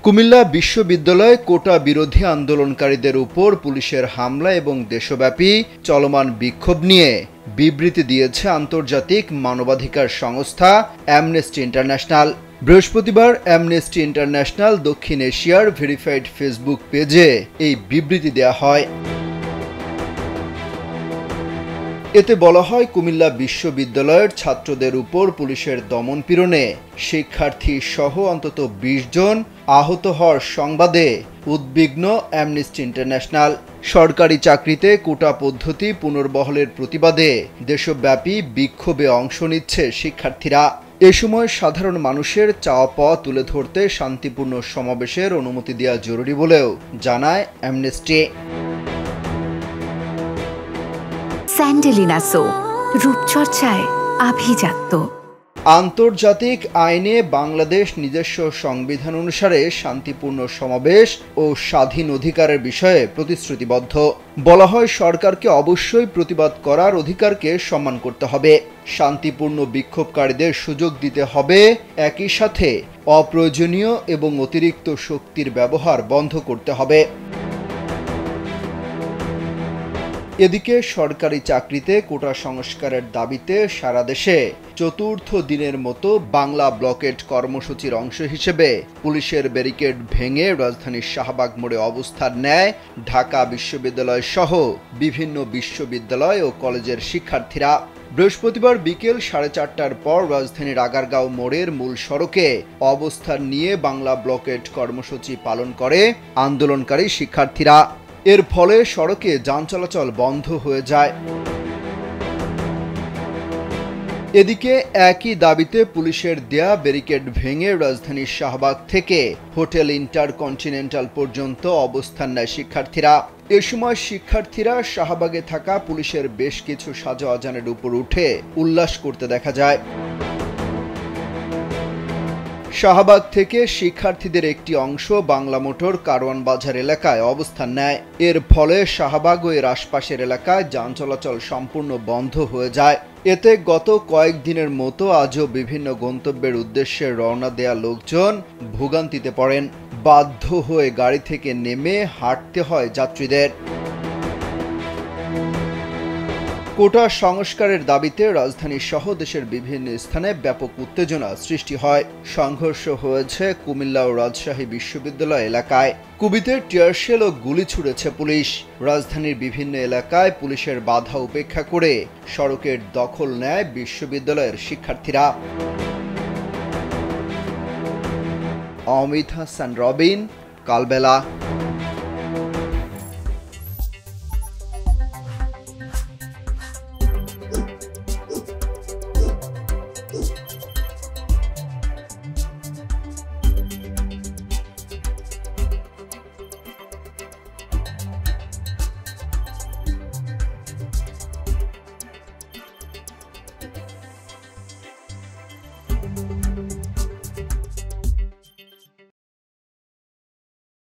কুমিল্লা বিশ্ববিদ্যালয়ে কোটা বিরোধী আন্দোলনকারীদের উপর পুলিশের হামলা এবং দেশব্যাপী চলমান বিক্ষোভ নিয়ে বিবৃতি দিয়েছে আন্তর্জাতিক মানবাধিকার সংস্থা অ্যামনেস্টি ইন্টারন্যাশনাল। বৃহস্পতিবার অ্যামনেস্টি ইন্টারন্যাশনাল দক্ষিণ এশিয়ার ভেরিফাইড ফেসবুক পেজে এই বিবৃতি দেয়া হয়। এতে বলা হয়, কুমিল্লা বিশ্ববিদ্যালয়ের ছাত্রদের উপর পুলিশের দমনপীড়নে শিক্ষার্থী সহ অন্তত ২০ জন আহত হওয়ার সংবাদে উদ্বিগ্ন অ্যামনেস্টি ইন্টারন্যাশনাল। সরকারি চাকরিতে কোটা পদ্ধতি পুনর্বহালের প্রতিবাদে দেশব্যাপী বিক্ষোভে অংশ নিচ্ছে শিক্ষার্থীরা। এ সময় সাধারণ মানুষের চাওয়া পাওয়া তুলে ধরতে শান্তিপূর্ণ সমাবেশের অনুমতি দেওয়া জরুরি বলেও জানায় অ্যামনেস্টি। স্যান্ডেলিনা সো, রূপচর্চায় আভিজাত্য। আন্তর্জাতিক আইনে বাংলাদেশ নিজস্ব সংবিধান অনুসারে শান্তিপূর্ণ সমাবেশ ও স্বাধীন অধিকারের বিষয়ে প্রতিশ্রুতিবদ্ধ। বলা হয়, সরকারকে অবশ্যই প্রতিবাদ করার অধিকারকে সম্মান করতে হবে, শান্তিপূর্ণ বিক্ষোভকারীদের সুযোগ দিতে হবে, একই সাথে অপ্রয়োজনীয় এবং অতিরিক্ত শক্তির ব্যবহার বন্ধ করতে হবে। এদিকে সরকারি চাকরিতে কোটা সংস্কারের দাবিতে সারা দেশে চতুর্থ দিনের মতো বাংলা ব্লকেড কর্মসূচির অংশ হিসেবে পুলিশের ব্যারিকেড ভেঙে রাজধানীর শাহবাগ মোড়ে অবস্থান নেয় ঢাকা বিশ্ববিদ্যালয় সহ বিভিন্ন বিশ্ববিদ্যালয় ও কলেজের শিক্ষার্থীরা। বৃহস্পতিবার বিকেল 4:30টার পর রাজধানীর আগারগাঁও মোড়ের মূল সড়কে অবস্থান নিয়ে বাংলা ব্লকেড কর্মসূচি পালন করে আন্দোলনকারী শিক্ষার্থীরা। এর ফলে সড়কে যান চলাচল বন্ধ হয়ে যায়। এদিকে একই দাবিতে পুলিশের দেয়া ব্যারিকেড ভেঙে রাজধানীর শাহবাগ থেকে হোটেল ইন্টারকন্টিনেন্টাল পর্যন্ত অবস্থান নেয় শিক্ষার্থীরা। এ সময় শিক্ষার্থীরা শাহবাগে থাকা পুলিশের বেশ কিছু সাজোয়াজানের উপর উঠে উল্লাস করতে দেখা যায়। শাহবাগ থেকে শিক্ষার্থীদের একটি অংশ বাংলা মোটর কারওয়ান বাজার এলাকায় অবস্থান নেয়। এর ফলে শাহবাগ ও এর আশপাশের এলাকায় যান চলাচল সম্পূর্ণ বন্ধ হয়ে যায়। এতে গত কয়েকদিনের মতো আজও বিভিন্ন গন্তব্যের উদ্দেশ্যে রওনা দেয়া লোকজন ভোগান্তিতে পড়েন। বাধ্য হয়ে গাড়ি থেকে নেমে হাঁটতে হয় যাত্রীদের। কোটা সংস্কারের দাবিতে রাজধানী সহ দেশের বিভিন্ন স্থানে ব্যাপক উত্তেজনা সৃষ্টি হয়। সংঘর্ষ হয়েছে কুমিল্লা ও রাজশাহী বিশ্ববিদ্যালয় এলাকায়। কুবিতে টিয়ারশেল ও গুলি ছুড়েছে পুলিশ। রাজধানীর বিভিন্ন এলাকায় পুলিশের বাধা উপেক্ষা করে সড়কের দখল নেয় বিশ্ববিদ্যালয়ের শিক্ষার্থীরা। অমিত হাসান রবিন, কালবেলা।